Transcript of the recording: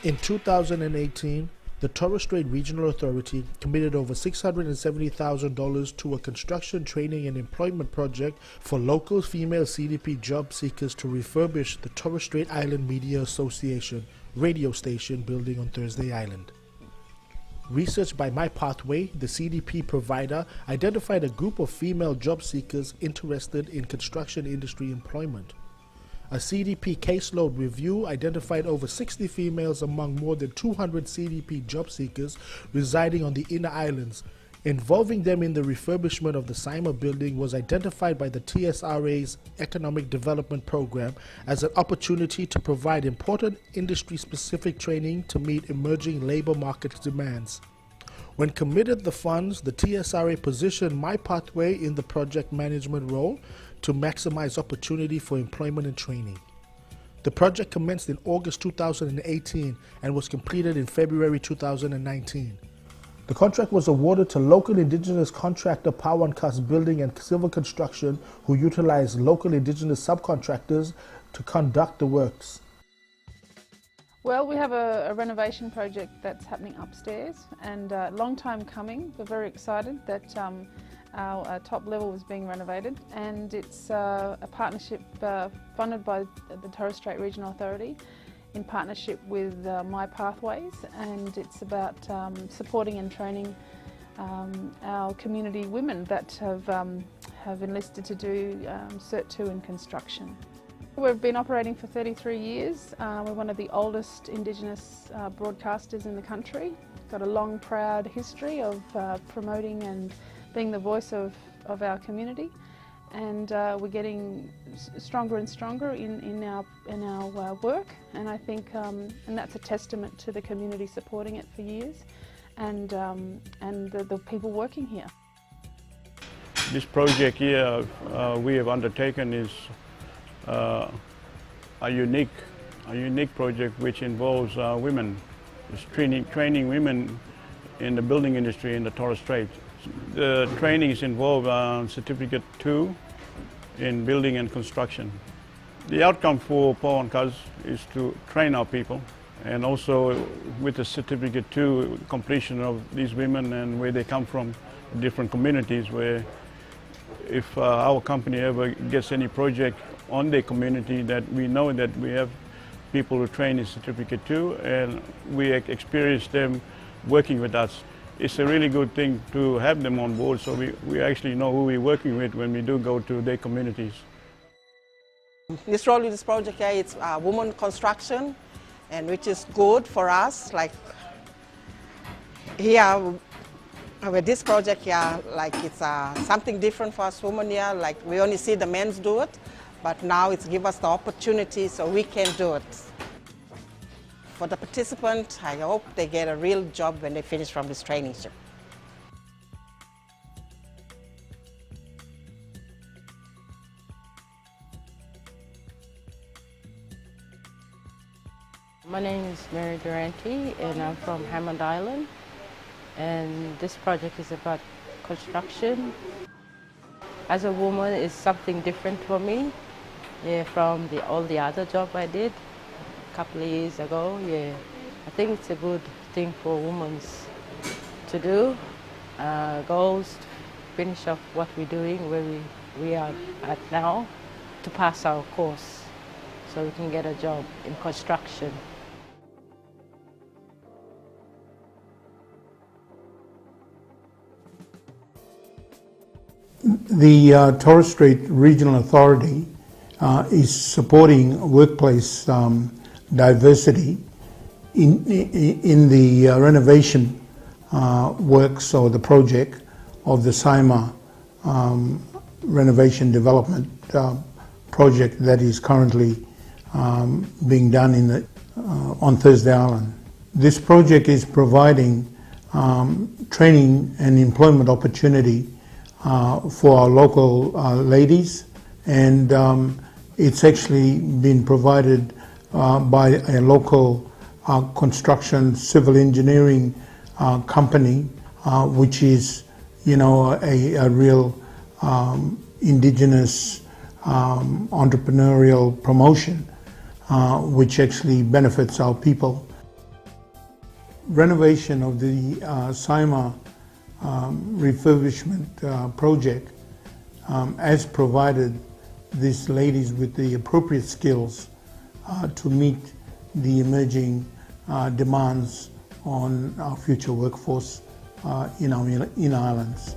In 2018, the Torres Strait Regional Authority committed over $670,000 to a construction, training and employment project for local female CDP job seekers to refurbish the Torres Strait Island Media Association radio station building on Thursday Island. Research by My Pathway, the CDP provider, identified a group of female job seekers interested in construction industry employment. A CDP caseload review identified over 60 females among more than 200 CDP job seekers residing on the inner islands. Involving them in the refurbishment of the TSIMA building was identified by the TSRA's Economic Development Program as an opportunity to provide important industry-specific training to meet emerging labor market demands. When committed the funds, the TSRA positioned My Pathway in the project management role to maximize opportunity for employment and training. The project commenced in August 2018 and was completed in February 2019. The contract was awarded to local Indigenous contractor Powankaz Building and Civil Construction, who utilized local Indigenous subcontractors to conduct the works. Well, we have a renovation project that's happening upstairs, and a long time coming. We're very excited that our top level is being renovated, and it's a partnership funded by the Torres Strait Regional Authority in partnership with My Pathways, and it's about supporting and training our community women that have enlisted to do Cert 2 in construction. We've been operating for 33 years. We're one of the oldest Indigenous broadcasters in the country. Got a long, proud history of promoting and being the voice of our community, and we're getting stronger and stronger in our work, and I think and that's a testament to the community supporting it for years, and the people working here. This project here we have undertaken is a unique project which involves women. It's training women in the building industry in the Torres Strait. The trainings involve Certificate 2 in building and construction. The outcome for Powankaz is to train our people, and also with the Certificate 2 completion of these women and where they come from, different communities, where if our company ever gets any project on their community, that we know that we have people who train in Certificate 2 and we experience them working with us. It's a really good thing to have them on board, so we actually know who we're working with when we do go to their communities. This role in this project here, it's women construction, and which is good for us. Like here, with this project here, like it's something different for us women here. Like we only see the men do it, but now it's give us the opportunity so we can do it. For the participant, I hope they get a real job when they finish from this traineeship. My name is Mary Durante, and I'm from Hammond Island, and this project is about construction. As a woman, it's something different for me, from all the other jobs I did a couple of years ago. I think it's a good thing for women to do. Goals to finish off what we're doing where we are at now, to pass our course so we can get a job in construction. The Torres Strait Regional Authority is supporting workplace diversity in the renovation works or the project of the TSIMA Renovation Development Project that is currently being done on Thursday Island. This project is providing training and employment opportunity for our local ladies, and it's actually been provided by a local construction civil engineering company, which is, a real Indigenous entrepreneurial promotion, which actually benefits our people. renovation of the TSIMA Refurbishment Project has provided these ladies with the appropriate skills to meet the emerging demands on our future workforce in our islands.